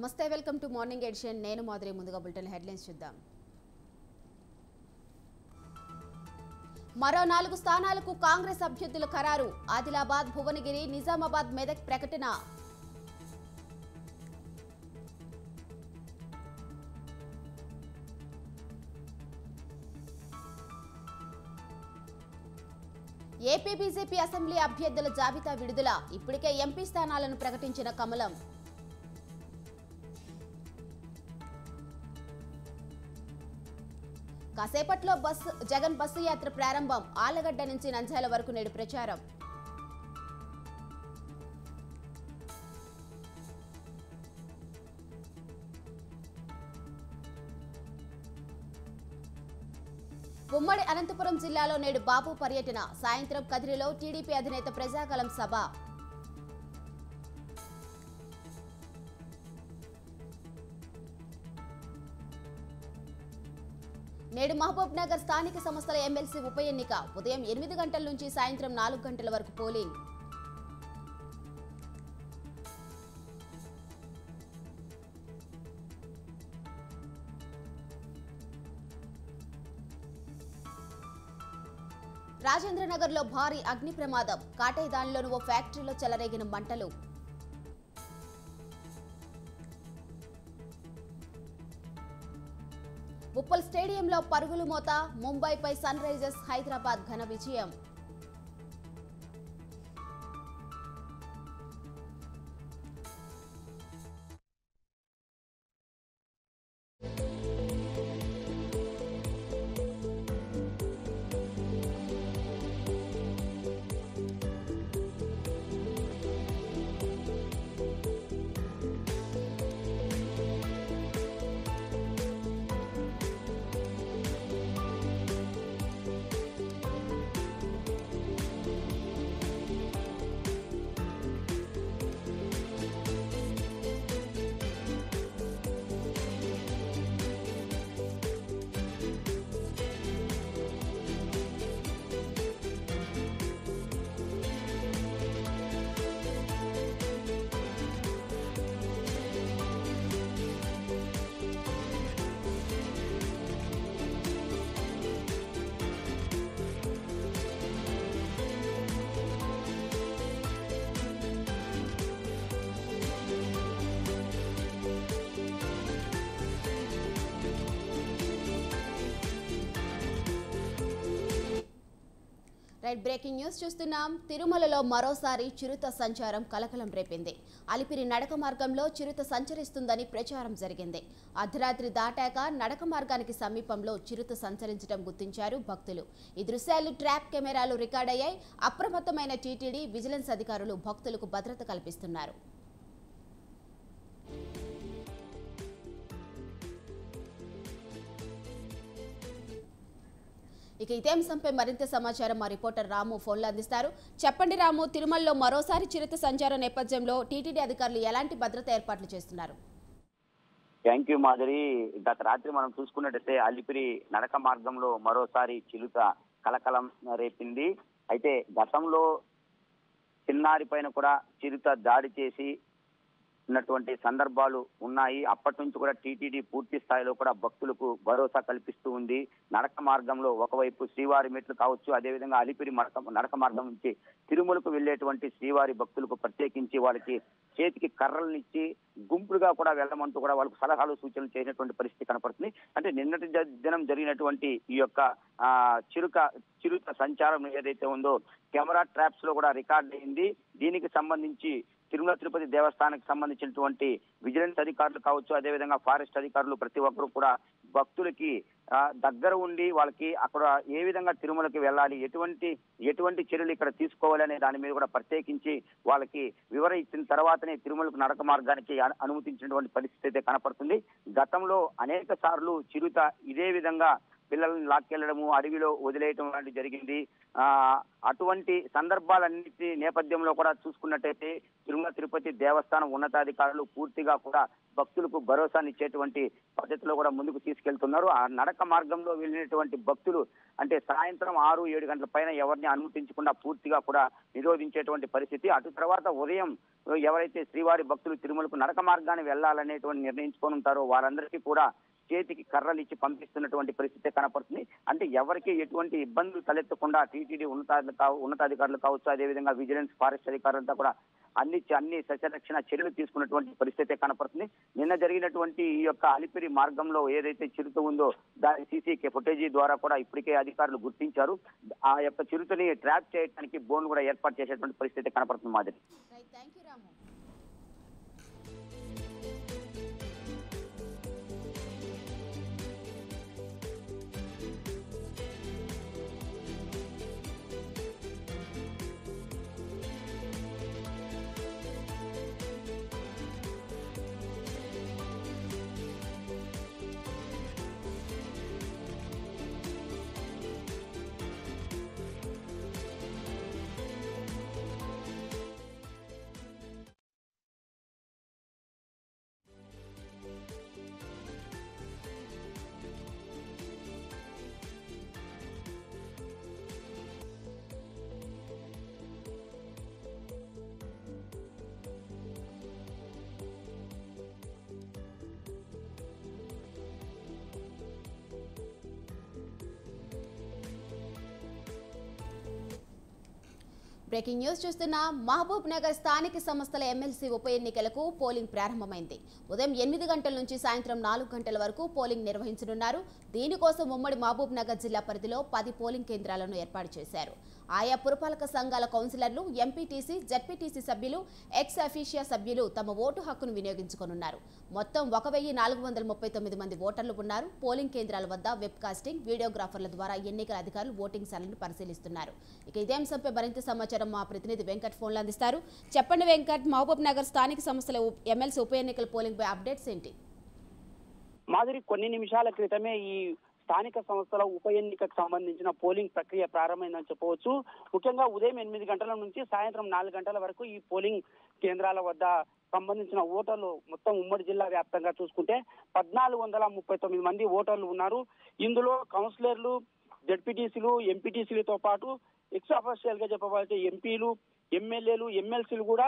నమస్తే, welcome to morning edition. నేను మాదిరి. ముందుగా బులెటిన్ హెడ్లైన్స్ చూద్దాం. మరో 4 స్థానాలకు కాంగ్రెస్ అభ్యర్థుల ఖరారు. ఆదిలాబాద్, భువనగిరి, నిజామాబాద్, మెదక్ ప్రకటన. ఏపీ బీజేపీ అసెంబ్లీ అభ్యర్థుల జాబితా విడుదల. ఇప్పటికే ఎంపీ స్థానాలను ప్రకటించిన కమలం. కాసేపట్లో జగన్ బస్సు యాత్ర ప్రారంభం. ఆలగడ్డ నుంచి నంద్యాల వరకు నేడు ప్రచారం. ఉమ్మడి అనంతపురం జిల్లాలో నేడు బాబు పర్యటన. సాయంత్రం కదిరిలో టీడీపీ అధినేత ప్రజాగళం సభ. నేడు మహబూబ్ నగర్ స్థానిక సంస్థల ఎమ్మెల్సీ ఉప ఎన్నిక. ఉదయం 8 గంటల నుంచి సాయంత్రం 4 గంటల వరకు పోలింగ్. రాజేంద్రనగర్లో భారీ అగ్ని ప్రమాదం. కాటేదానిలోని ఓ ఫ్యాక్టరీలో చెలరేగిన మంటలు. ఉప్పల్ స్టేడియంలో పరుగుల మోత. ముంబైపై సన్ రైజర్స్ హైదరాబాద్ ఘన విజయం. బ్రేకింగ్ న్యూస్ చూస్తున్నాం. తిరుమలలో మరోసారి చిరుత సంచారం కలకలం రేపింది. అలిపిరి నడక మార్గంలో చిరుత సంచరిస్తుందని ప్రచారం జరిగింది. అర్ధరాత్రి దాటాక నడక మార్గానికి సమీపంలో చిరుత సంచరించడం గుర్తించారు భక్తులు. ఈ దృశ్యాలు ట్రాప్ కెమెరాలు రికార్డయ్యాయి. అప్రమత్తమైన టీటీడీ, విజిలెన్స్ అధికారులు భక్తులకు భద్రత కల్పిస్తున్నారు. ఇక ఇదే అంశంపై మరింత సమాచారం మా రిపోర్టర్ రాము ఫోన్లో అందిస్తారు. చెప్పండి రాము, తిరుమలలో మరోసారి చిరుత సంచారం నేపథ్యంలో టీటీడీ అధికారులు ఎలాంటి భద్రత ఏర్పాట్లు చేస్తున్నారు? Thank you Madhuri. గత రాత్రి మనం చూసుకున్నట్టయితే అలిపిరి నడక మార్గంలో మరోసారి చిరుత కలకలం రేపింది. అయితే గతంలో చిన్నారి పైన కూడా చిరుత దాడి చేసి ఉన్నటువంటి సందర్భాలు ఉన్నాయి. అప్పటి నుంచి కూడా టీటీడీ పూర్తి స్థాయిలో కూడా భక్తులకు భరోసా కల్పిస్తూ ఉంది. నడక మార్గంలో ఒకవైపు శ్రీవారి మెట్లు కావచ్చు, అదేవిధంగా అలిపిరి నడక మార్గం నుంచి తిరుమలకు వెళ్లేటువంటి శ్రీవారి భక్తులకు ప్రత్యేకించి వాళ్ళకి చేతికి కర్రలనిచ్చి గుంపులుగా కూడా వెళ్ళమంటూ కూడా వాళ్ళకు సలహాలు సూచనలు చేసినటువంటి పరిస్థితి కనపడుతుంది. అంటే నిన్నటి దినం జరిగినటువంటి ఈ యొక్క చిరుత సంచారం ఏదైతే ఉందో కెమెరా ట్రాప్స్ లో కూడా రికార్డ్ అయింది. దీనికి సంబంధించి తిరుమల తిరుపతి దేవస్థానానికి సంబంధించినటువంటి విజిలెన్స్ అధికారులు కావచ్చు, అదేవిధంగా ఫారెస్ట్ అధికారులు ప్రతి ఒక్కరు కూడా భక్తులకి దగ్గర ఉండి వాళ్ళకి అక్కడ ఏ విధంగా తిరుమలకి వెళ్ళాలి, ఎటువంటి చర్యలు ఇక్కడ తీసుకోవాలి అనే దాని మీద కూడా ప్రత్యేకించి వాళ్ళకి వివరణ ఇచ్చిన తర్వాతనే తిరుమలకు నడక మార్గానికి అనుమతించినటువంటి పరిస్థితి అయితే కనపడుతుంది. గతంలో అనేక సార్లు చిరుత ఇదే విధంగా పిల్లల్ని లాక్కెళ్లడము, అడవిలో వదిలేయటం లాంటివి జరిగింది. అటువంటి సందర్భాలన్నిటి నేపథ్యంలో కూడా చూసుకున్నట్టయితే తిరుమల తిరుపతి దేవస్థానం ఉన్నతాధికారులు పూర్తిగా కూడా భక్తులకు భరోసాని ఇచ్చేటువంటి పద్ధతిలో కూడా ముందుకు తీసుకెళ్తున్నారు. ఆ నడక మార్గంలో వెళ్ళినటువంటి భక్తులు అంటే సాయంత్రం 6-7 గంటల పైన ఎవరిని అనుమతించకుండా పూర్తిగా కూడా నిరోధించేటువంటి పరిస్థితి. అటు తర్వాత ఉదయం ఎవరైతే శ్రీవారి భక్తులు తిరుమలకు నడక మార్గాన్ని వెళ్లాలనేటువంటి నిర్ణయించుకొని ఉంటారో వారందరికీ కూడా చేతికి కర్రలు ఇచ్చి పంపిస్తున్నటువంటి పరిస్థితి కనపడుతుంది. అంటే ఎవరికి ఎటువంటి ఇబ్బందులు తలెత్తకుండా టీటీడీ ఉన్నతాధికారులు కావచ్చు, అదేవిధంగా విజిలెన్స్ ఫారెస్ట్ అధికారులంతా కూడా అన్ని సస్యరక్షణ చర్యలు తీసుకున్నటువంటి పరిస్థితి కనపడుతుంది. నిన్న జరిగినటువంటి ఈ యొక్క అలిపిరి మార్గంలో ఏదైతే చిరుత ఉందో దాని సీసీ ఫుటేజీ ద్వారా కూడా ఇప్పటికే అధికారులు గుర్తించారు. ఆ యొక్క చిరుతని ట్రాప్ చేయడానికి బోన్ కూడా ఏర్పాటు చేసేటువంటి పరిస్థితి కనపడుతుంది. మాదిరి బ్రేకింగ్ న్యూస్ చూస్తున్న మహబూబ్ నగర్ స్థానిక సంస్థల ఎమ్మెల్సీ ఉప ఎన్నికలకు పోలింగ్ ప్రారంభమైంది. ఉదయం 8 గంటల నుంచి సాయంత్రం 4 గంటల వరకు పోలింగ్ నిర్వహించనున్నారు. దీనికోసం ఉమ్మడి మహబూబ్ నగర్ జిల్లా పరిధిలో 10 పోలింగ్ కేంద్రాలను ఏర్పాటు చేశారు. ఆయా పురపాలక సంఘాల కౌన్సిలర్లు, ఎంపీటీసీ, జెడ్పీటీసీ సభ్యులు, ఎక్స్ అఫీషియా సభ్యులు తమ ఓటు హక్కును వినియోగించుకోనున్నారు. మొత్తం 1439 మంది ఓటర్లు ఉన్నారు. పోలింగ్ కేంద్రాల వద్ద వెబ్ కాస్టింగ్, వీడియోగ్రాఫర్ల ద్వారా ఎన్నికల అధికారులు ఓటింగ్ శాలను పరిశీలిస్తున్నారు. ఇక ఇదే అంశంపై మరింత సమాచారం మా ప్రతినిధి వెంకట్ ఫోన్లో అందిస్తారు. చెప్పండి వెంకట్, మహబూబ్ నగర్ స్థానిక సంస్థల ఎమ్మెల్సీ ఉప ఎన్నికల పోలింగ్ పై అప్డేట్స్ ఏంటి? మాదిరి కొన్ని నిమిషాల క్రితమే ఈ స్థానిక సంస్థల ఉప ఎన్నికకు సంబంధించిన పోలింగ్ ప్రక్రియ ప్రారంభమైందని చెప్పవచ్చు. ముఖ్యంగా ఉదయం 8 గంటల నుంచి సాయంత్రం 4 గంటల వరకు ఈ పోలింగ్ కేంద్రాల వద్ద సంబంధించిన ఓటర్లు మొత్తం ఉమ్మడి జిల్లా వ్యాప్తంగా చూసుకుంటే 1439 మంది ఓటర్లు ఉన్నారు. ఇందులో కౌన్సిలర్లు, జెడ్పీటీసీలు, ఎంపీటీసీలతో పాటు ఎక్స్ అఫీషియల్ గా చెప్పబడితే ఎంపీలు, ఎమ్మెల్యేలు, ఎమ్మెల్సీలు కూడా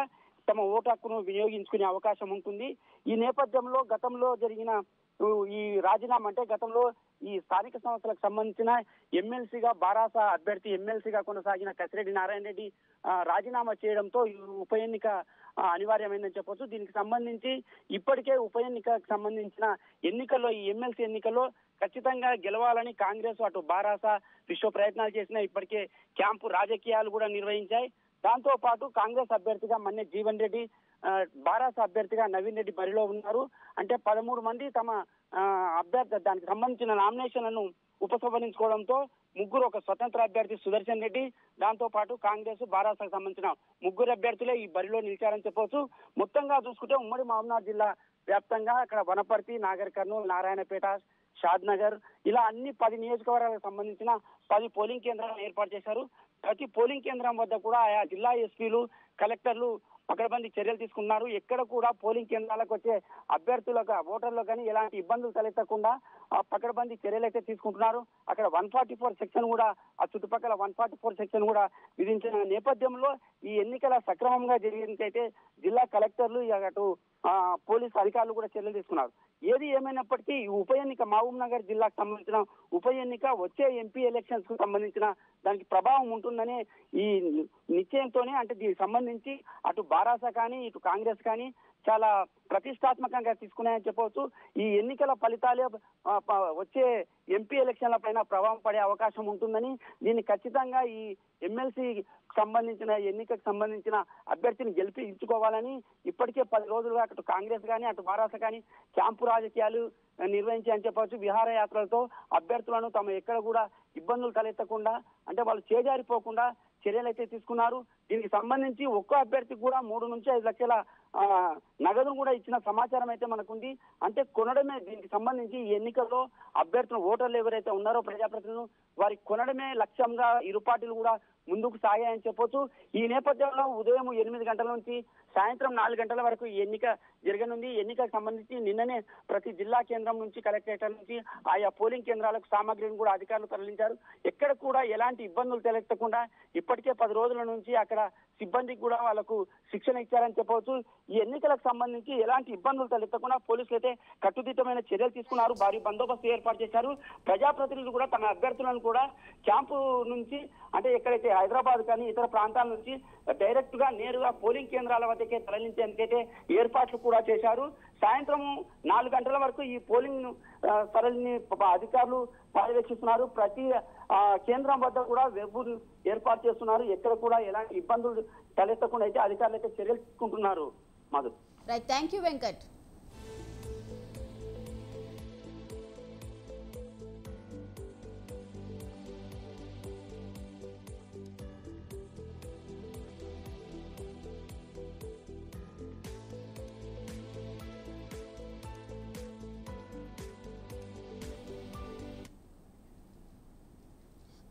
తమ ఓటు హక్కును వినియోగించుకునే అవకాశం ఉంటుంది. ఈ నేపథ్యంలో గతంలో జరిగిన ఈ రాజీనామా అంటే గతంలో ఈ స్థానిక సంస్థలకు సంబంధించిన ఎమ్మెల్సీగా బారాస అభ్యర్థి ఎమ్మెల్సీగా కొనసాగిన కసిరెడ్డి నారాయణ రెడ్డి రాజీనామా చేయడంతో ఈ ఉప ఎన్నిక అనివార్యమైందని చెప్పొచ్చు. దీనికి సంబంధించి ఇప్పటికే ఉప ఎన్నికకు సంబంధించిన ఎన్నికల్లో ఈ ఎమ్మెల్సీ ఎన్నికల్లో ఖచ్చితంగా గెలవాలని కాంగ్రెస్ అటు బారాస విశ్వ ప్రయత్నాలు చేసినా ఇప్పటికే క్యాంపు రాజకీయాలు కూడా నిర్వహించాయి. దాంతో పాటు కాంగ్రెస్ అభ్యర్థిగా మన్నే జీవన్ రెడ్డి, బారాస అభ్యర్థిగా నవీన్ రెడ్డి బరిలో ఉన్నారు. అంటే 13 మంది తమ అభ్యర్థి దానికి సంబంధించిన నామినేషన్లను ఉపసంహరించుకోవడంతో ముగ్గురు, ఒక స్వతంత్ర అభ్యర్థి సుదర్శన్ రెడ్డి, దాంతో పాటు కాంగ్రెస్, బారాసకు సంబంధించిన ముగ్గురు అభ్యర్థులే ఈ బరిలో నిలిచారని చెప్పవచ్చు. మొత్తంగా చూసుకుంటే ఉమ్మడి మహబూబ్నగర్ జిల్లా వ్యాప్తంగా అక్కడ వనపర్తి, నాగర్ కర్నూలు, నారాయణపేట, షాద్ నగర్ ఇలా అన్ని 10 నియోజకవర్గాలకు సంబంధించిన 10 పోలింగ్ కేంద్రాలను ఏర్పాటు చేశారు. ప్రతి పోలింగ్ కేంద్రం వద్ద కూడా ఆయా జిల్లా ఎస్పీలు, కలెక్టర్లు పకడ్బందీ చర్యలు తీసుకున్నారు. ఎక్కడ కూడా పోలింగ్ కేంద్రాలకు వచ్చే అభ్యర్థులకు, ఓటర్లకు కానీ ఎలాంటి ఇబ్బందులు తలెత్తకుండా పకడ్బందీ చర్యలు అయితే తీసుకుంటున్నారు. అక్కడ 144 సెక్షన్ కూడా, ఆ చుట్టుపక్కల 144 సెక్షన్ కూడా విధించిన నేపథ్యంలో ఈ ఎన్నికల సక్రమంగా జరిగినట్లయితే జిల్లా కలెక్టర్లు అటు పోలీసు అధికారులు కూడా చర్యలు తీసుకున్నారు. ఏది ఏమైనప్పటికీ ఈ ఉప ఎన్నిక మహబూబ్ నగర్ జిల్లాకు సంబంధించిన ఉప ఎన్నిక వచ్చే ఎంపీ ఎలక్షన్స్ కు సంబంధించిన దానికి ప్రభావం ఉంటుందనే ఈ నిశ్చయంతోనే, అంటే దీనికి సంబంధించి అటు బారాస కానీ ఇటు కాంగ్రెస్ కానీ చాలా ప్రతిష్టాత్మకంగా తీసుకున్నాయని చెప్పవచ్చు. ఈ ఎన్నికల ఫలితాలే వచ్చే ఎంపీ ఎలక్షన్ల పైన ప్రభావం పడే అవకాశం ఉంటుందని, దీన్ని ఖచ్చితంగా ఈ ఎమ్మెల్సీ సంబంధించిన ఎన్నికకు సంబంధించిన అభ్యర్థిని గెలిపించుకోవాలని ఇప్పటికే 10 రోజులుగా అటు కాంగ్రెస్ కానీ అటు బారాస కానీ క్యాంపు రాజకీయాలు నిర్వహించాయని చెప్పవచ్చు. విహారయాత్రలతో అభ్యర్థులను తమ ఎక్కడ కూడా ఇబ్బందులు తలెత్తకుండా, అంటే వాళ్ళు చేజారిపోకుండా చర్యలు అయితే తీసుకున్నారు. దీనికి సంబంధించి ఒక్కో అభ్యర్థికి కూడా 3 నుంచి 5 లక్షల నగదును కూడా ఇచ్చిన సమాచారం అయితే మనకుంది. అంటే కొనడమే దీనికి సంబంధించి ఈ ఎన్నికల్లో అభ్యర్థులు ఓటర్లు ఎవరైతే ఉన్నారో ప్రజాప్రతినిధులు వారి కొనడమే లక్ష్యంగా ఇరు పార్టీలు కూడా ముందుకు సాగాయని చెప్పొచ్చు. ఈ నేపథ్యంలో ఉదయం 8 గంటల నుంచి సాయంత్రం 4 గంటల వరకు ఈ ఎన్నిక జరగనుంది. ఎన్నికకు సంబంధించి నిన్ననే ప్రతి జిల్లా కేంద్రం నుంచి కలెక్టరేట్ నుంచి ఆయా పోలింగ్ కేంద్రాలకు సామాగ్రిని కూడా అధికారులు తరలించారు. ఎక్కడ కూడా ఎలాంటి ఇబ్బందులు తలెత్తకుండా ఇప్పటికే 10 రోజుల నుంచి అక్కడ సిబ్బందికి కూడా వాళ్ళకు శిక్షణ ఇచ్చారని చెప్పవచ్చు. ఈ ఎన్నికలకు సంబంధించి ఎలాంటి ఇబ్బందులు తలెత్తకుండా పోలీసులు అయితే కట్టుదిట్టమైన చర్యలు తీసుకున్నారు. భారీ బందోబస్తు ఏర్పాటు చేశారు. ప్రజాప్రతినిధులు కూడా తమ అభ్యర్థులను కూడా క్యాంపు నుంచి అంటే ఎక్కడైతే హైదరాబాద్ కానీ ఇతర ప్రాంతాల నుంచి డైరెక్ట్ గా నేరుగా పోలింగ్ కేంద్రాల వద్దకే తరలించేందుకైతే ఏర్పాట్లు కూడా చేశారు. సాయంత్రం 4 గంటల వరకు ఈ పోలింగ్ సరళిని అధికారులు పర్యవేక్షిస్తున్నారు. ప్రతి కేంద్రం వద్ద కూడా వెబ్ ఏర్పాటు చేస్తున్నారు. ఎక్కడ కూడా ఎలాంటి ఇబ్బందులు తలెత్తకుండా అయితే అధికారులు అయితే చర్యలు తీసుకుంటున్నారు. Madhu. Right, thank you Venkat.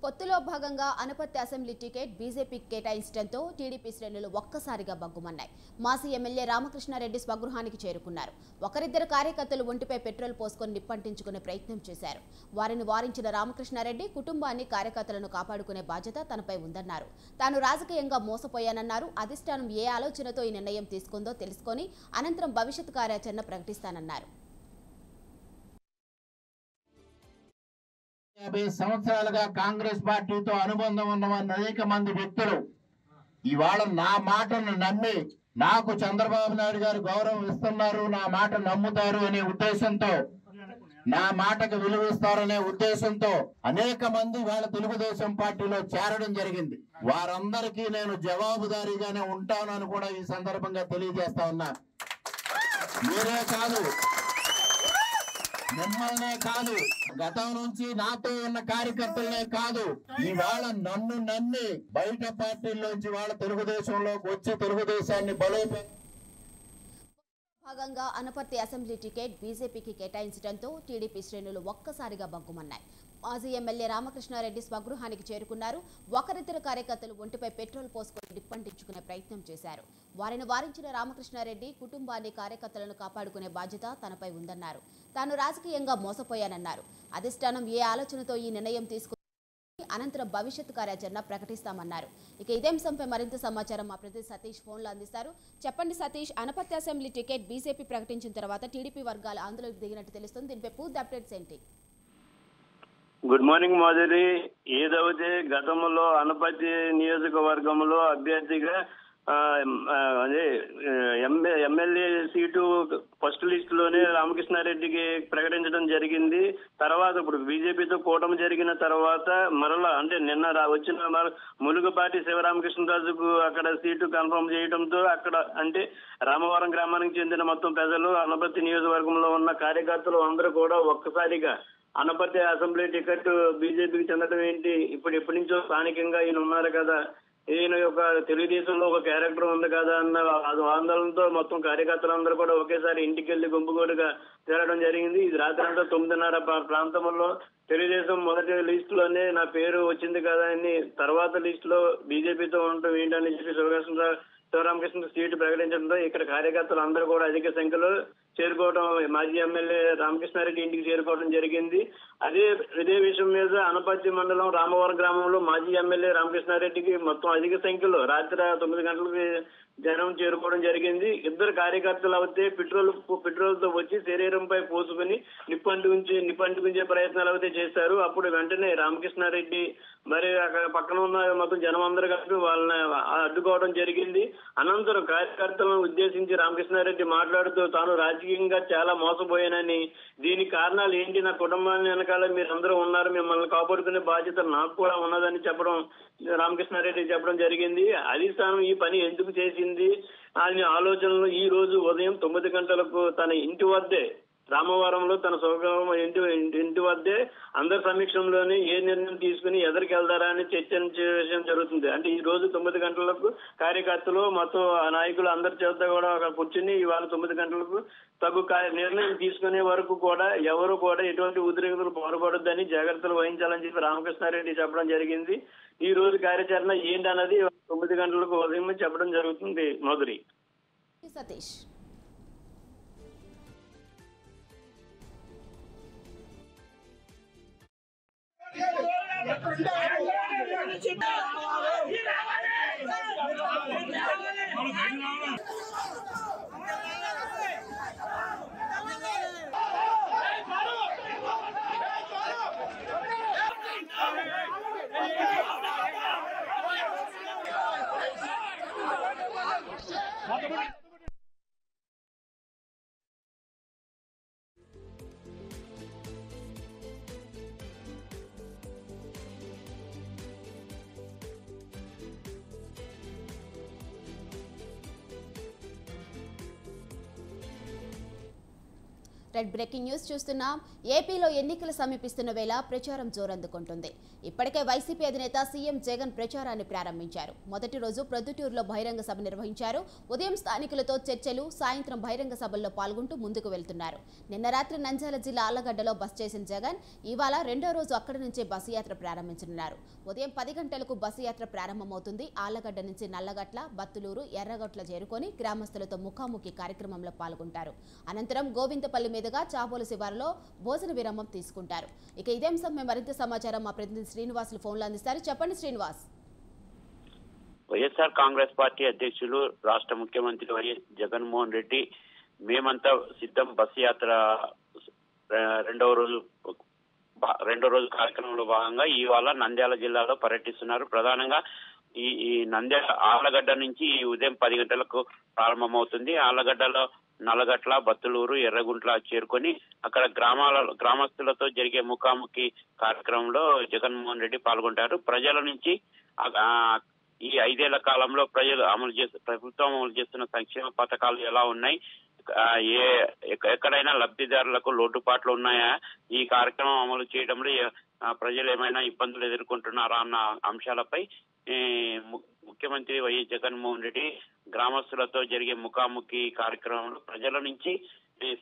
పొత్తులో భాగంగా అనపర్తి అసెంబ్లీ టికెట్ బీజేపీకి కేటాయించడంతో టీడీపీ శ్రేణులు ఒక్కసారిగా బగ్గుమన్నాయి. మాజీ ఎమ్మెల్యే రామకృష్ణారెడ్డి స్వగృహానికి చేరుకున్నారు. ఒకరిద్దరు కార్యకర్తలు ఒంటిపై పెట్రోల్ పోసుకొని నిప్పంటించుకునే ప్రయత్నం చేశారు. వారిని వారించిన రామకృష్ణారెడ్డి కుటుంబాన్ని కార్యకర్తలను కాపాడుకునే బాధ్యత తనపై ఉందన్నారు. తాను రాజకీయంగా మోసపోయానన్నారు. అధిష్టానం ఏ ఆలోచనతో ఈ నిర్ణయం తీసుకుందో తెలుసుకొని అనంతరం భవిష్యత్ కార్యాచరణ ప్రకటిస్తానన్నారు. 50 సంవత్సరాలుగా కాంగ్రెస్ పార్టీతో అనుబంధం ఉన్న అనేక మంది వ్యక్తులు ఇవాళ నా మాటను నమ్మి నాకు చంద్రబాబు నాయుడు గారు గౌరవం ఇస్తున్నారు, నా మాట నమ్ముతారు అనే ఉద్దేశంతో, నా మాటకు విలువిస్తారనే ఉద్దేశంతో అనేక మంది వాళ్ళ తెలుగుదేశం పార్టీలో చేరడం జరిగింది. వారందరికీ నేను జవాబుదారీగానే ఉంటానని కూడా ఈ సందర్భంగా తెలియజేస్తా ఉన్నా. మీరే కాదు, మిమ్మల్నే కాదు, గతం నుంచి నాతో ఉన్న కార్యకర్తలనే కాదు, ఇవాళ నన్ను నమ్మి బయట పార్టీల్లోంచి వాళ్ళ తెలుగుదేశంలోకి వచ్చి తెలుగుదేశాన్ని బలోపేతం భాగంగా అనపర్తి అసెంబ్లీ టికెట్ బీజేపీకి కేటాయించడంతో టీడీపీ శ్రేణులు ఒక్కసారిగా బగ్గుమన్నాయి. మాజీ ఎమ్మెల్యే రామకృష్ణారెడ్డి స్వగృహానికి చేరుకున్నారు. ఒకరిద్దరు కార్యకర్తలు ఒంటిపై పెట్రోల్ పోసుకొని నిప్పంటించుకునే ప్రయత్నం చేశారు. వారిని వారించిన రామకృష్ణారెడ్డి కుటుంబాన్ని కార్యకర్తలను కాపాడుకునే బాధ్యత తనపై ఉందన్నారు. తాను రాజకీయంగా మోసపోయానన్నారు. అధిష్టానం ఏ ఆలోచనతో ఈ నిర్ణయం తీసుకుని అనంతరం భవిష్యత్ కార్యాచరణ ప్రకటిస్తామన్నారు. ఇక ఇదే అంశంపై మరింత సమాచారం మా ప్రతినిధి సతీష్ ఫోన్లో అందిస్తారు. చెప్పండి Satish, Anaparthi assembly ticket BJP ప్రకటించిన తర్వాత టీడీపీ వర్గాలు ఆందోళనకు దిగినట్టు తెలుస్తుంది. దీనిపై పూర్తి అప్డేట్స్ ఏంటి? Good morning Madhuri. ఏదైతే గతంలో అనపర్తి నియోజకవర్గంలో అభ్యర్థిగా అదే ఎమ్మెల్యే సీటు ఫస్ట్ లిస్ట్ లోనే రామకృష్ణారెడ్డికి ప్రకటించడం జరిగింది. తర్వాత ఇప్పుడు బీజేపీతో కూటమి జరిగిన తర్వాత మరలా అంటే నిన్న వచ్చిన ములుగుపాటి శివరామకృష్ణరాజుకు అక్కడ సీటు కన్ఫర్మ్ చేయడంతో అక్కడ అంటే రామవరం గ్రామానికి చెందిన మొత్తం ప్రజలు అనపర్తి నియోజకవర్గంలో ఉన్న కార్యకర్తలు అందరూ కూడా ఒక్కసారిగా అనపర్తి అసెంబ్లీ టికెట్ బీజేపీకి చెందడం ఏంటి, ఎప్పటి నుంచో స్థానికంగా ఈయన ఉన్నారు కదా, ఈయన యొక్క తెలుగుదేశంలో ఒక క్యారెక్టర్ ఉంది కదా అన్న ఆందోళనతో మొత్తం కార్యకర్తలందరూ కూడా ఒకేసారి ఇంటికి వెళ్లి గుంపుగోడుగా చేరడం జరిగింది. ఇది రాత్రి అంతా 9:30 ప్రాంతంలో తెలుగుదేశం మొదటి లిస్ట్ లోనే నా పేరు వచ్చింది కదా అని తర్వాత లిస్ట్ లో బీజేపీతో ఉండటం ఏంటని చెప్పి శివరామకృష్ణ సీటు ప్రకటించడంతో ఇక్కడ కార్యకర్తలు అందరూ కూడా అధిక సంఖ్యలో చేరుకోవడం, మాజీ ఎమ్మెల్యే రామకృష్ణారెడ్డి ఇంటికి చేరుకోవడం జరిగింది. ఇదే విషయం మీద అనపర్తి మండలం రామవరం గ్రామంలో మాజీ ఎమ్మెల్యే రామకృష్ణారెడ్డికి మొత్తం అధిక సంఖ్యలో రాత్రి 9 గంటలకి జనం చేరుకోవడం జరిగింది. ఇద్దరు కార్యకర్తలు అయితే పెట్రోల్ తో వచ్చి శరీరంపై పోసుకుని నిప్పంటుకుంచే ప్రయత్నాలు అయితే చేశారు. అప్పుడు వెంటనే రామకృష్ణారెడ్డి మరి అక్కడ పక్కన ఉన్న మొత్తం జనం అందరూ కలిపి వాళ్ళని అడ్డుకోవడం జరిగింది. అనంతరం కార్యకర్తలను ఉద్దేశించి రామకృష్ణారెడ్డి మాట్లాడుతూ తాను రాజకీయంగా చాలా మోసపోయానని, దీనికి కారణాలు ఏంటి, నా కుటుంబాన్ని వెనకాల మీరందరూ ఉన్నారు, మిమ్మల్ని కాపాడుకునే బాధ్యత నాకు కూడా ఉన్నదని రామకృష్ణారెడ్డి చెప్పడం జరిగింది. అధిష్టానం ఈ పని ఎందుకు చేసింది అనే ఆలోచనలు ఈ రోజు ఉదయం 9 గంటలకు తన ఇంటి వద్దే రామవరంలో తన స్వగ్రామం ఇంటి వద్దే అందరి సమీక్షంలోనే ఏ నిర్ణయం తీసుకుని ఎదరికి వెళ్తారా అని చర్చించడం జరుగుతుంది. అంటే ఈ రోజు 9 గంటలకు కార్యకర్తలు మొత్తం నాయకులు అందరి చేత కూడా అక్కడ కూర్చుని ఇవాళ 9 గంటలకు తగు నిర్ణయం తీసుకునే వరకు కూడా ఎవరు కూడా ఎటువంటి ఉద్రిక్తలు పాల్పడొద్దని జాగ్రత్తలు వహించాలని చెప్పి రామకృష్ణారెడ్డి చెప్పడం జరిగింది. ఈ రోజు కార్యాచరణ ఏంటన్నది 9 గంటలకు ఉదయం చెప్పడం జరుగుతుంది. మాధురి. సతీష్. బ్రేకింగ్ న్యూస్ చూస్తున్నాం. ఏపీలో ఎన్నికలు సమీపిస్తున్న వేళ ప్రచారం జోరందుకుంటుంది. ఇప్పటికే వైసీపీ అధినేత సీఎం జగన్ ప్రచారాన్ని ప్రారంభించారు. మొదటి రోజు ప్రొద్దుటూరులో బహిరంగ సభ నిర్వహించారు. ఉదయం స్థానికులతో చర్చలు, సాయంత్రం బహిరంగ సభల్లో పాల్గొంటూ ముందుకు వెళ్తున్నారు. నిన్న రాత్రి నంద్యాల జిల్లా ఆళ్లగడ్డలో బస చేసిన జగన్ ఇవాళ రెండో రోజు అక్కడి నుంచే బస్సు యాత్ర ప్రారంభించనున్నారు. ఉదయం 10 గంటలకు బస్సు యాత్ర ప్రారంభమవుతుంది. ఆళ్లగడ్డ నుంచి నల్లగట్ల, బత్తులూరు, ఎర్రగొట్ల చేరుకొని గ్రామస్తులతో ముఖాముఖి కార్యక్రమంలో పాల్గొంటారు. అనంతరం గోవిందపల్లి మీదుగా చాబోలు శివారులో భోజన విరామం తీసుకుంటారు. ఇక ఇదే అంశంపై మరింత సమాచారం మా ప్రతినిధి శ్రీనివాసులు ఫోన్లో అందిస్తారు. చెప్పండి శ్రీనివాస్. వైఎస్ఆర్ కాంగ్రెస్ పార్టీ అధ్యక్షులు రాష్ట్ర ముఖ్యమంత్రి వైఎస్ జగన్మోహన్ రెడ్డి మేమంతా సిద్ధం బస్సు యాత్ర రెండో రోజు కార్యక్రమంలో భాగంగా ఇవాళ నంద్యాల జిల్లాలో పర్యటిస్తున్నారు. ప్రధానంగా ఈ నంద్యాల ఆళ్లగడ్డ నుంచి ఉదయం 10 గంటలకు ప్రారంభమవుతుంది. ఆళ్లగడ్డలో నల్లగట్ల, బత్తులూరు, ఎర్రగుంట్ల చేరుకొని అక్కడ గ్రామస్తులతో జరిగే ముఖాముఖి కార్యక్రమంలో జగన్మోహన్ రెడ్డి పాల్గొంటారు. ప్రజల నుంచి ఈ 5 ఏళ్ల కాలంలో ప్రభుత్వం అమలు చేస్తున్న సంక్షేమ పథకాలు ఎలా ఉన్నాయి, ఎక్కడైనా లబ్ధిదారులకు లోటుపాట్లు ఉన్నాయా, ఈ కార్యక్రమం అమలు చేయడంలో ప్రజలు ఏమైనా ఇబ్బందులు ఎదుర్కొంటున్నారా అన్న అంశాలపై ముఖ్యమంత్రి వైఎస్ జగన్మోహన్ రెడ్డి గ్రామస్తులతో జరిగే ముఖాముఖి కార్యక్రమంలో ప్రజల నుంచి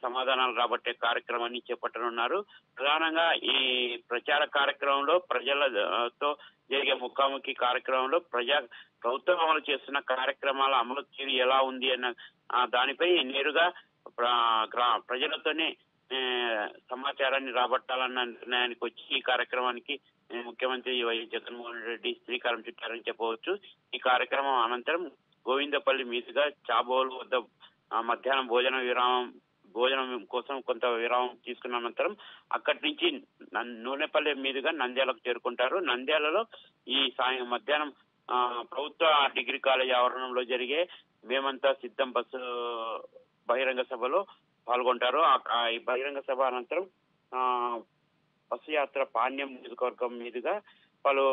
సమాధానాలు రాబట్టే కార్యక్రమాన్ని చేపట్టనున్నారు. ప్రధానంగా ఈ ప్రచార కార్యక్రమంలో ప్రజలతో జరిగే ముఖాముఖి కార్యక్రమంలో ప్రభుత్వం అమలు చేస్తున్న కార్యక్రమాల అమలు తీరు ఎలా ఉంది అన్న దానిపై నేరుగా ప్రజలతోనే సమాచారాన్ని రాబట్టాలన్న నిర్ణయానికి వచ్చి ఈ కార్యక్రమానికి ముఖ్యమంత్రి వైఎస్ జగన్మోహన్ రెడ్డి శ్రీకారం చుట్టారని చెప్పవచ్చు. ఈ కార్యక్రమం అనంతరం గోవిందపల్లి మీదుగా చాబోలు వద్ద మధ్యాహ్నం భోజనం కోసం కొంత విరామం తీసుకున్న అనంతరం అక్కడి నుంచి నూనెపల్లి మీదుగా నంద్యాలకు చేరుకుంటారు. నంద్యాలలో ఈ మధ్యాహ్నం ప్రభుత్వ డిగ్రీ కాలేజ్ ఆవరణంలో జరిగే మేమంతా సిద్ధం బస్సు బహిరంగ సభలో పాల్గొంటారు. ఈ బహిరంగ సభ అనంతరం బస్సు యాత్ర పాణ్యం నియోజకవర్గం మీదుగా పలు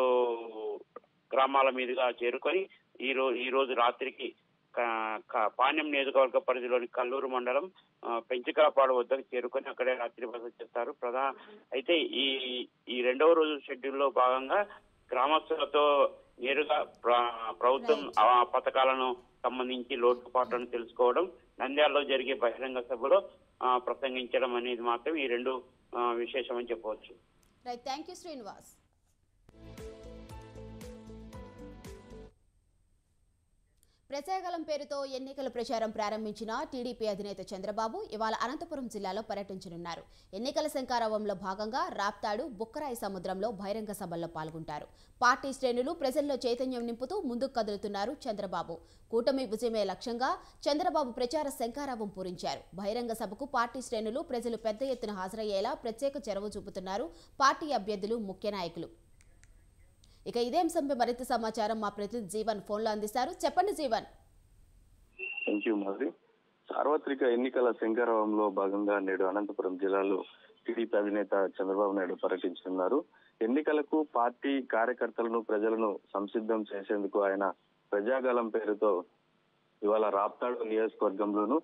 గ్రామాల మీదుగా చేరుకొని ఈ రోజు రాత్రికి పాణ్యం నియోజకవర్గ పరిధిలోని కల్లూరు మండలం పెంచికాపాడు వద్దకు చేరుకొని అక్కడే రాత్రి బస చేస్తారు. అయితే ఈ రెండవ రోజు షెడ్యూల్లో భాగంగా గ్రామస్తులతో నేరుగా ప్రభుత్వం పథకాలను సంబంధించి లోటుపాట్లను తెలుసుకోవడం, నంద్యాలలో జరిగే బహిరంగ సభలో ప్రసంగించడం అనేది మాత్రం ఈ రెండు విశేషమని చెప్పవచ్చు. Right, thank you Srinivas. Prajagalam పేరుతో ఎన్నికల ప్రచారం ప్రారంభించిన టీడీపీ అధినేత చంద్రబాబు ఇవాళ అనంతపురం జిల్లాలో పర్యటించనున్నారు. ఎన్నికల శంఖారావంలో భాగంగా రాప్తాడు, బుక్కరాయి సముద్రంలో బహిరంగ సభల్లో పాల్గొంటారు. పార్టీ శ్రేణులు ప్రజల్లో చైతన్యం నింపుతూ ముందుకు కదులుతున్నారు చంద్రబాబు. కూటమి విజయమే లక్ష్యంగా చంద్రబాబు ప్రచార శంఖారావం పూరించారు. బహిరంగ సభకు పార్టీ శ్రేణులు ప్రజలు పెద్ద ఎత్తున హాజరయ్యేలా ప్రత్యేక చొరవ చూపుతున్నారు పార్టీ అభ్యర్థులు, ముఖ్య నాయకులు. ఇక ఇదే అంశంపై మరింత సమాచారం మా ప్రతినిధి జీవన్ ఫోన్లో అందిస్తారు. చెప్పండి జీవన్. Thank you Madhuri. సార్వత్రిక ఎన్నికల శంఖారావంలో భాగంగా నేడు అనంతపురం జిల్లాలో టీడీపీ అధినేత చంద్రబాబు నాయుడు పర్యటించనున్నారు. ఎన్నికలకు పార్టీ కార్యకర్తలను, ప్రజలను సంసిద్ధం చేసేందుకు ఆయన ప్రజాగలం పేరుతో ఇవాళ రాప్తాడు నియోజకవర్గంలోను,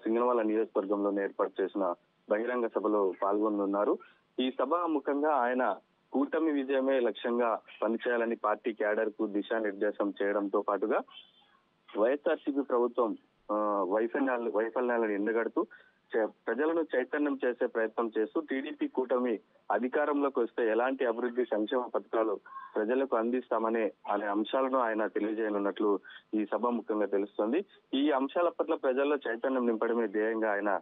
సింగనమల నియోజకవర్గంలో ఏర్పాటు చేసిన బహిరంగ సభలో పాల్గొనున్నారు. ఈ సభ ముఖంగా ఆయన కూటమి విజయమే లక్ష్యంగా పనిచేయాలని పార్టీ క్యాడర్ కు దిశానిర్దేశం చేయడంతో పాటుగా వైఎస్ఆర్సీపీ ప్రభుత్వం వైఫల్యాలను ఎండగడుతూ ప్రజలను చైతన్యం చేసే ప్రయత్నం చేస్తూ టీడీపీ కూటమి అధికారంలోకి వస్తే ఎలాంటి అభివృద్ధి సంక్షేమ పథకాలు ప్రజలకు అందిస్తామనే అనే అంశాలను ఆయన తెలియజేయనున్నట్లు ఈ సభ ముఖ్యంగా తెలుస్తోంది. ఈ అంశాల పట్ల ప్రజల్లో చైతన్యం నింపడమే ధ్యేయంగా ఆయన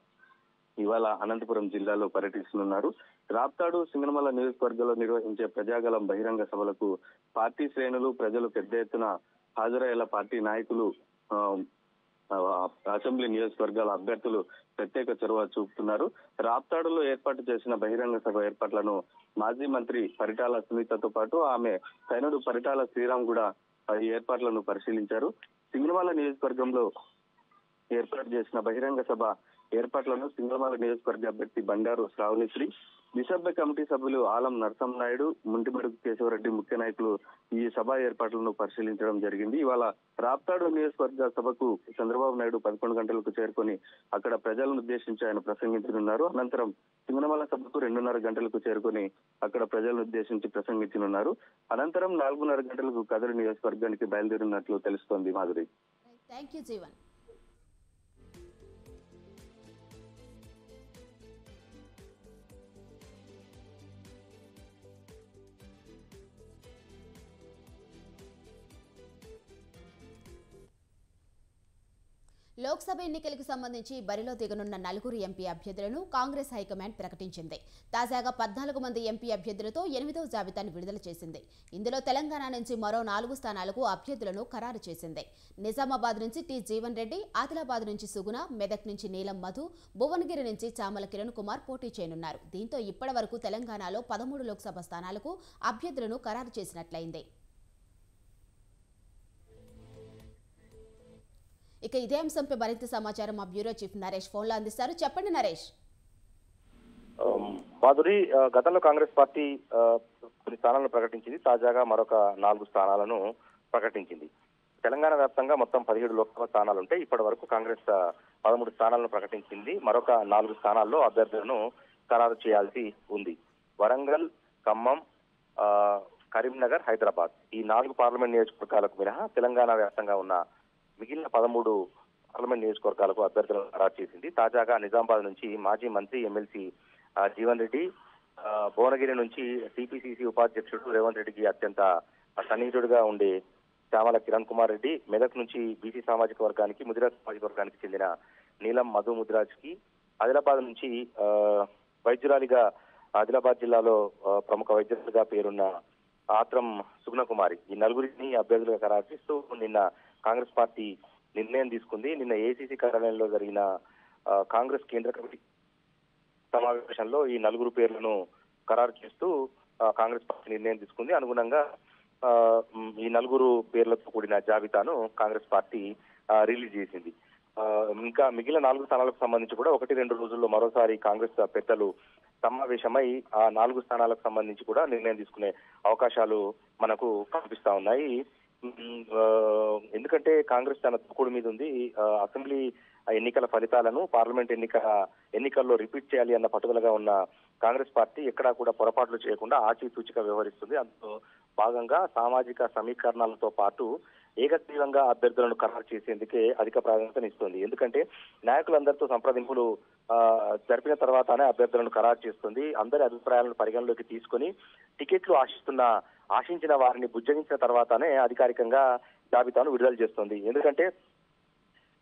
ఇవాళ అనంతపురం జిల్లాలో పర్యటిస్తున్నారు. రాప్తాడు సింగనమల నియోజకవర్గంలో నిర్వహించే ప్రజాగలం బహిరంగ సభలకు పార్టీ శ్రేణులు ప్రజలు పెద్ద ఎత్తున హాజరయ్యేలా పార్టీ నాయకులు అసెంబ్లీ నియోజకవర్గాల అభ్యర్థులు ప్రత్యేక చొరవ చూపుతున్నారు. రాప్తాడులో ఏర్పాటు చేసిన బహిరంగ సభ ఏర్పాట్లను మాజీ మంత్రి పరిటాల సునీతతో పాటు ఆమె సైనుడు పరిటాల శ్రీరామ్ కూడా ఈ ఏర్పాట్లను పరిశీలించారు. సింగనమల నియోజకవర్గంలో ఏర్పాటు చేసిన బహిరంగ సభ ఏర్పాట్లను సింగనమల నియోజకవర్గ అభ్యర్థి బండారు శ్రావణిశ్రీ, నిశ్శబ్ద కమిటీ సభ్యులు ఆలం నరసింహనాయుడు, ముంటిబడుగు కేశవరెడ్డి ముఖ్య నాయకులు ఈ సభ ఏర్పాట్లను పరిశీలించడం జరిగింది. ఇవాళ రాప్తాడు నియోజకవర్గ సభకు చంద్రబాబు నాయుడు 11 గంటలకు చేరుకొని అక్కడ ప్రజలను ఉద్దేశించి ఆయన ప్రసంగించనున్నారు. అనంతరం సింగనమల సభకు 2:30 గంటలకు చేరుకొని అక్కడ ప్రజలను ఉద్దేశించి ప్రసంగించనున్నారు. అనంతరం 4:30 గంటలకు కదిరి నియోజకవర్గానికి బయలుదేరినట్లు తెలుస్తోంది. మాధురి. Thank you Jeevan. లోక్సభ ఎన్నికలకు సంబంధించి బరిలో దిగనున్న 4 ఎంపీ అభ్యర్థులను కాంగ్రెస్ హైకమాండ్ ప్రకటించింది. తాజాగా 14 మంది ఎంపీ అభ్యర్థులతో 8వ జాబితాను విడుదల చేసింది. ఇందులో తెలంగాణ నుంచి మరో 4 స్థానాలకు అభ్యర్థులను ఖరారు చేసింది. నిజామాబాద్ నుంచి టి జీవన్ రెడ్డి, ఆదిలాబాద్ నుంచి సుగుణ, మెదక్ నుంచి నీలం మధు, భువనగిరి నుంచి చామల కిరణ్ కుమార్ పోటీ చేయనున్నారు. దీంతో ఇప్పటి వరకు తెలంగాణలో 13 లోక్సభ స్థానాలకు అభ్యర్థులను ఖరారు చేసినట్లయింది. ఇక ఇదే అంశంపై మరింత సమాచారం మా బ్యూరో చీఫ్ నరేష్ ఫోన్లో అందిస్తారు. చెప్పండి నరేష్. మాధురి, గతంలో కాంగ్రెస్ పార్టీ కొన్ని స్థానాలను ప్రకటించింది. తాజాగా మరొక 4 స్థానాలను ప్రకటించింది. తెలంగాణ వ్యాప్తంగా మొత్తం 17 లోక్సభ స్థానాలు ఉంటాయి. ఇప్పటి వరకు కాంగ్రెస్ 13 స్థానాలను ప్రకటించింది. మరొక 4 స్థానాల్లో అభ్యర్థులను ఖరారు చేయాల్సి ఉంది. వరంగల్, ఖమ్మం, కరీంనగర్, హైదరాబాద్ ఈ 4 పార్లమెంట్ నియోజకవర్గాలకు మినహా తెలంగాణ వ్యాప్తంగా ఉన్న మిగిలిన 13 పార్లమెంట్ నియోజకవర్గాలకు అభ్యర్థులను ఖరారు చేసింది. తాజాగా నిజామాబాద్ నుంచి మాజీ మంత్రి ఎమ్మెల్సీ జీవన్ రెడ్డి, భువనగిరి నుంచి టీపీసీసీ ఉపాధ్యక్షుడు రేవంత్ రెడ్డికి అత్యంత సన్నిహితుడిగా ఉండే చామల కిరణ్ కుమార్ రెడ్డి, మెదక్ నుంచి బీసీ సామాజిక వర్గానికి ముదిరాజ్ సామాజిక వర్గానికి చెందిన నీలం మధు ముదిరాజ్ కి, ఆదిలాబాద్ నుంచి వైద్యురాలిగా ఆదిలాబాద్ జిల్లాలో ప్రముఖ వైద్యులుగా పేరున్న ఆత్రం సుగుణ కుమారి ఈ 4గురిని అభ్యర్థులుగా ఖరారు చేస్తూ నిన్న కాంగ్రెస్ పార్టీ నిర్ణయం తీసుకుంది. నిన్న ఏఐసీసీ కార్యాలయంలో జరిగిన కాంగ్రెస్ కేంద్ర కమిటీ సమావేశంలో ఈ 4 పేర్లను ఖరారు చేస్తూ కాంగ్రెస్ పార్టీ నిర్ణయం తీసుకుంది. అనుగుణంగా ఈ 4 పేర్లతో కూడిన జాబితాను కాంగ్రెస్ పార్టీ రిలీజ్ చేసింది. ఇంకా మిగిలిన 4 స్థానాలకు సంబంధించి కూడా 1-2 రోజుల్లో మరోసారి కాంగ్రెస్ పెద్దలు సమావేశమై ఆ 4 స్థానాలకు సంబంధించి కూడా నిర్ణయం తీసుకునే అవకాశాలు మనకు కనిపిస్తా ఉన్నాయి. ఎందుకంటే కాంగ్రెస్ తన తొక్కుడు మీద ఉంది. అసెంబ్లీ ఎన్నికల ఫలితాలను పార్లమెంట్ ఎన్నికల్లో రిపీట్ చేయాలి అన్న పట్టుదలగా ఉన్న కాంగ్రెస్ పార్టీ ఎక్కడా కూడా పొరపాట్లు చేయకుండా ఆచితూచిగా వ్యవహరిస్తుంది. అందులో భాగంగా సామాజిక సమీకరణాలతో పాటు ఏకగ్రీవంగా అభ్యర్థులను ఖరారు చేసేందుకే అధిక ప్రాధాన్యతనిస్తుంది. ఎందుకంటే నాయకులందరితో సంప్రదింపులు జరిపిన తర్వాతనే అభ్యర్థులను ఖరారు చేస్తుంది. అందరి అభిప్రాయాలను పరిగణలోకి తీసుకొని టికెట్లు ఆశించిన వారిని బుజ్జగించిన తర్వాతనే అధికారికంగా జాబితాను విడుదల చేస్తుంది. ఎందుకంటే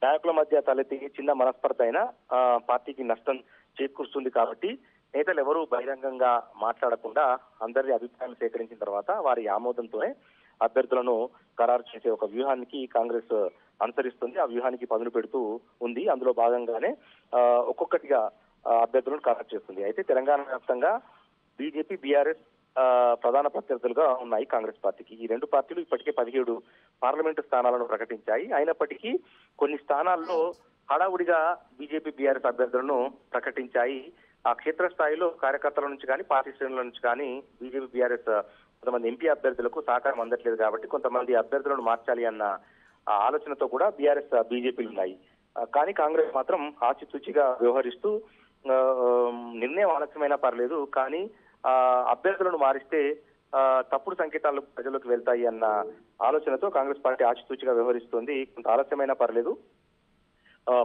నాయకుల మధ్య తలెత్తి చిన్న మనస్పర్ధ అయినా పార్టీకి నష్టం చేకూరుస్తుంది. కాబట్టి నేతలు ఎవరూ బహిరంగంగా మాట్లాడకుండా అందరి అభిప్రాయాలు సేకరించిన తర్వాత వారి ఆమోదంతోనే అభ్యర్థులను ఖరారు చేసే ఒక వ్యూహానికి కాంగ్రెస్ అనుసరిస్తుంది. ఆ వ్యూహానికి పదును పెడుతూ ఉంది. అందులో భాగంగానే ఒక్కొక్కటిగా అభ్యర్థులను ఖరారు చేస్తుంది. అయితే తెలంగాణ వ్యాప్తంగా బీజేపీ, బీఆర్ఎస్ ప్రధాన ప్రత్యర్థులుగా ఉన్నాయి కాంగ్రెస్ పార్టీకి. ఈ 2 పార్టీలు ఇప్పటికే 17 పార్లమెంటు స్థానాలను ప్రకటించాయి. అయినప్పటికీ కొన్ని స్థానాల్లో హడావుడిగా బీజేపీ, బీఆర్ఎస్ అభ్యర్థులను ప్రకటించాయి. ఆ క్షేత్రస్థాయిలో కార్యకర్తల నుంచి కానీ పార్టీ శ్రేణుల నుంచి కానీ బీజేపీ, బీఆర్ఎస్ కొంతమంది ఎంపీ అభ్యర్థులకు సహకారం అందట్లేదు. కాబట్టి కొంతమంది అభ్యర్థులను మార్చాలి అన్న ఆలోచనతో కూడా బీఆర్ఎస్, బీజేపీలు ఉన్నాయి. కానీ కాంగ్రెస్ మాత్రం ఆచితూచిగా వ్యవహరిస్తూ నిర్ణయం ఆలస్యమైనా పర్లేదు, కానీ అభ్యర్థులను మారిస్తే తప్పుడు సంకేతాలు ప్రజలకు వెళ్తాయి అన్న ఆలోచనతో కాంగ్రెస్ పార్టీ ఆచితూచిగా వ్యవహరిస్తోంది. కొంత ఆలస్యమైనా పర్లేదు,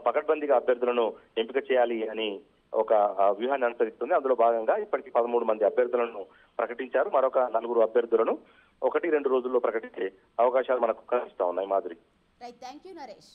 పకడ్బందీగా అభ్యర్థులను ఎంపిక చేయాలి అని ఒక వ్యూహాన్ని అనుసరిస్తుంది. అందులో భాగంగా ఇప్పటికీ 13 మంది అభ్యర్థులను ప్రకటించారు. మరొక 4 అభ్యర్థులను 1-2 రోజుల్లో ప్రకటించే అవకాశాలు మనకు కనిపిస్తా ఉన్నాయి. Madhuri. Thank you Naresh.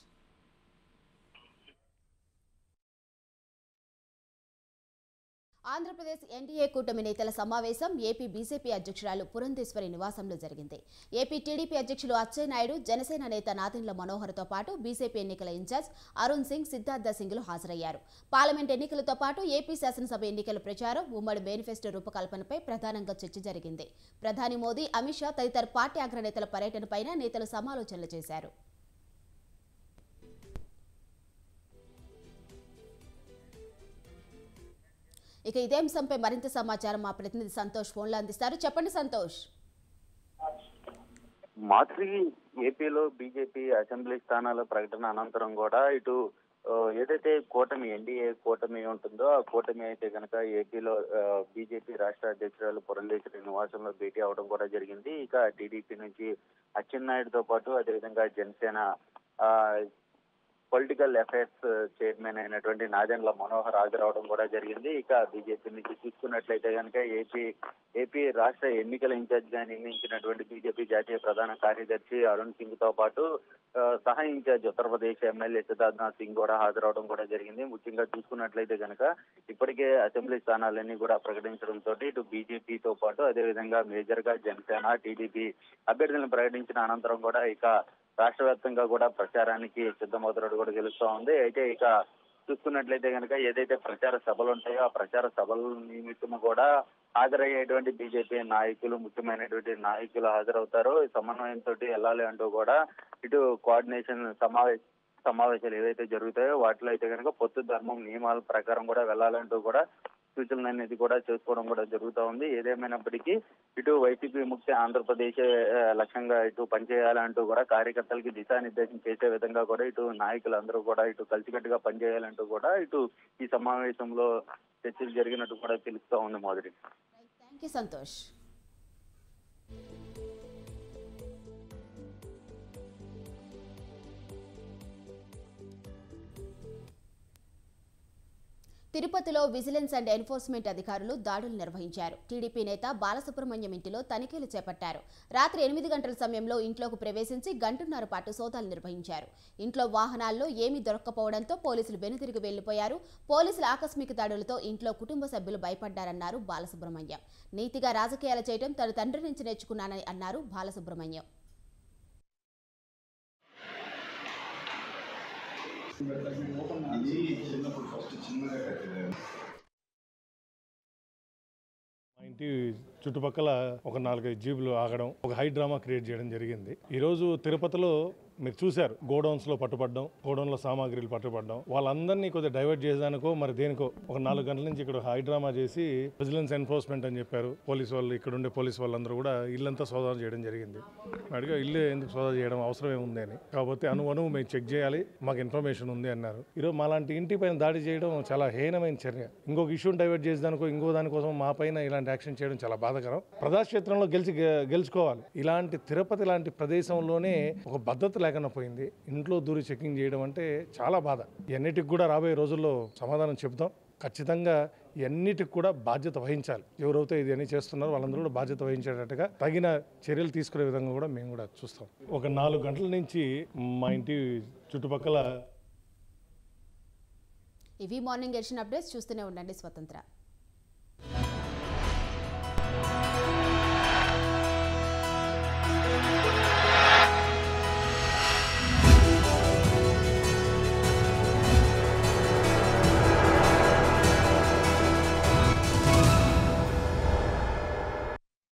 Andhra Pradesh NDA కూటమి నేతల సమావేశం ఏపీ బీజేపీ అధ్యక్షురాలు పురంధేశ్వరి నివాసంలో జరిగింది. ఏపీ టీడీపీ అధ్యక్షులు అచ్చెన్నాయుడు, జనసేన నేత నాదెండ్ల మనోహర్తో పాటు బీజేపీ ఎన్నికల ఇన్ఛార్జ్ అరుణ్ సింగ్, సిద్ధార్థ సింగ్లు హాజరయ్యారు. పార్లమెంట్ ఎన్నికలతో పాటు ఏపీ శాసనసభ ఎన్నికల ప్రచారం, ఉమ్మడి మేనిఫెస్టో రూపకల్పనపై ప్రధానంగా చర్చ జరిగింది. ప్రధాని మోదీ, అమిత్ షా తదితర పార్టీ అగ్రనేతల పర్యటనపైన నేతలు సమాలోచనలు చేశారు. ఇక ఇదే అంశంపై మరింత సమాచారం మా ప్రతినిధి సంతోష్ ఫోన్లో అందిస్తారు. చెప్పండి సంతోష్. మాధురి, ఏపీలో బీజేపీ అసెంబ్లీ స్థానాల ప్రకటన అనంతరం కూడా ఇటు ఏదైతే కూటమి ఎన్డీఏ కూటమి ఉంటుందో ఆ కూటమి అయితే కనుక ఏపీలో బీజేపీ రాష్ట్ర అధ్యక్షురాలు పురంధేశ్వరి నివాసంలో భేటీ అవడం కూడా జరిగింది. ఇక టీడీపీ నుంచి అచ్చెన్నాయుడుతో పాటు అదేవిధంగా జనసేన పొలిటికల్ అఫైర్స్ చైర్మన్ అయినటువంటి నాదెండ్ల మనోహర్ హాజరవడం కూడా జరిగింది. ఇక బీజేపీ నుంచి చూసుకున్నట్లయితే కనుక ఏపీ రాష్ట్ర ఎన్నికల ఇన్ఛార్జ్ గా నియమించినటువంటి బీజేపీ జాతీయ ప్రధాన కార్యదర్శి అరుణ్ సింగ్ తో పాటు సహాయ ఇన్ఛార్జ్ ఉత్తరప్రదేశ్ ఎమ్మెల్యే సిద్ధార్థ్ సింగ్ కూడా హాజరవడం కూడా జరిగింది. ముఖ్యంగా చూసుకున్నట్లయితే కనుక ఇప్పటికే అసెంబ్లీ స్థానాలన్నీ కూడా ప్రకటించడంతో ఇటు బీజేపీతో పాటు అదేవిధంగా మేజర్ గా జనసేన, టీడీపీ అభ్యర్థులను ప్రకటించిన అనంతరం కూడా ఇక రాష్ట్ర వ్యాప్తంగా కూడా ప్రచారానికి సిద్ధమవుతున్నట్టు కూడా తెలుస్తా ఉంది. అయితే ఇక చూసుకున్నట్లయితే కనుక ఏదైతే ప్రచార సభలు ఉంటాయో ఆ ప్రచార సభల నిమిత్తము కూడా హాజరయ్యేటువంటి బీజేపీ నాయకులు, ముఖ్యమైనటువంటి నాయకులు హాజరవుతారు. సమన్వయంతో వెళ్ళాలి అంటూ కూడా ఇటు కోఆర్డినేషన్ సమావేశాలు ఏవైతే జరుగుతాయో వాటిలో అయితే కనుక పొత్తు ధర్మం నియమాల ప్రకారం కూడా వెళ్ళాలంటూ కూడా సూచనలు అనేది కూడా చేసుకోవడం కూడా జరుగుతూ ఉంది. ఏదేమైనప్పటికీ ఇటు వైసీపీ ముక్తి ఆంధ్రప్రదేశ్ లక్ష్యంగా ఇటు పనిచేయాలంటూ కూడా కార్యకర్తలకి దిశానిర్దేశం చేసే విధంగా కూడా ఇటు నాయకులందరూ కూడా ఇటు కలిసికట్టుగా పనిచేయాలంటూ కూడా ఇటు ఈ సమావేశంలో చర్చలు జరిగినట్టు కూడా తెలుస్తూ ఉంది. మాధురి. Thank you Santosh. తిరుపతిలో విజిలెన్స్ అండ్ ఎన్ఫోర్స్మెంట్ అధికారులు దాడులు నిర్వహించారు. టీడీపీ నేత బాలసుబ్రహ్మణ్యం ఇంటిలో తనిఖీలు చేపట్టారు. రాత్రి 8 గంటల సమయంలో ఇంట్లోకి ప్రవేశించి గంటన్నర పాటు సోదాలు నిర్వహించారు. ఇంట్లో వాహనాల్లో ఏమీ దొరక్కపోవడంతో పోలీసులు వెనుతిరిగి వెళ్లిపోయారు. పోలీసుల ఆకస్మిక దాడులతో ఇంట్లో కుటుంబ సభ్యులు భయపడ్డారన్నారు బాలసుబ్రహ్మణ్యం. నీతిగా రాజకీయాలు చేయడం తన తండ్రి నుంచి నేర్చుకున్నానని అన్నారు బాలసుబ్రహ్మణ్యం. మా ఇంటి చుట్టుపక్కల ఒక 4-5 జీబులు ఆగడం, ఒక హై డ్రామా క్రియేట్ చేయడం జరిగింది. ఈరోజు తిరుపతిలో మీరు చూశారు, గోడౌన్స్ లో పట్టుబడ్డం, గోడౌన్ లో సామాగ్రిలు పట్టుబడ్డం, వాళ్ళందరినీ కొద్దిగా డైవర్ట్ చేసేదానికో మరి దేనికో ఒక 4 గంటల నుంచి ఇక్కడ హై డ్రామా చేసి విజిలెన్స్ ఎన్ఫోర్స్మెంట్ అని చెప్పారు. పోలీసు వాళ్ళు, ఇక్కడ ఉండే పోలీసు వాళ్ళందరూ కూడా ఇల్లంతా సోదాలు చేయడం జరిగింది. అడిగా ఇల్లు ఎందుకు సోదా చేయడం అవసరం ఏముంది అని, కాకపోతే అనువు మేము చెక్ చేయాలి, మాకు ఇన్ఫర్మేషన్ ఉంది అన్నారు. ఈరోజు మాలాంటి ఇంటి పైన దాడి చేయడం చాలా హీనమైన చర్య. ఇంకొక ఇష్యూని డైవర్ట్ చేసేదానికో ఇంకో దానికోసం మా పైన ఇలాంటి యాక్షన్ చేయడం చాలా బాధాకరం. ప్రజాక్షేత్రంలో గెలుచుకోవాలి. ఇలాంటి తిరుపతి లాంటి ప్రదేశంలోనే ఒక భద్రత లేకుండా పోయింది. ఇంట్లో దూరి చెకింగ్ చేయడం అంటే చాలా బాధ. ఇవన్నిటికి కూడా రాబోయే రోజుల్లో సమాధానం చెప్తాం. ఖచ్చితంగా ఇవన్నిటికి కూడా బాధ్యత వహించాలి. ఎవరైతే ఇది అన్ని చేస్తున్నారో వాళ్ళందరూ కూడా బాధ్యత వహించేటట్టుగా తగిన చర్యలు తీసుకునే విధంగా కూడా మేము కూడా చూస్తాం. ఒక 4 గంటల నుంచి మా ఇంటి చుట్టుపక్కల ఇవి మార్నింగ్ ఎడిషన్ అప్డేట్స్ చూస్తూనే ఉండండి స్వతంత్ర.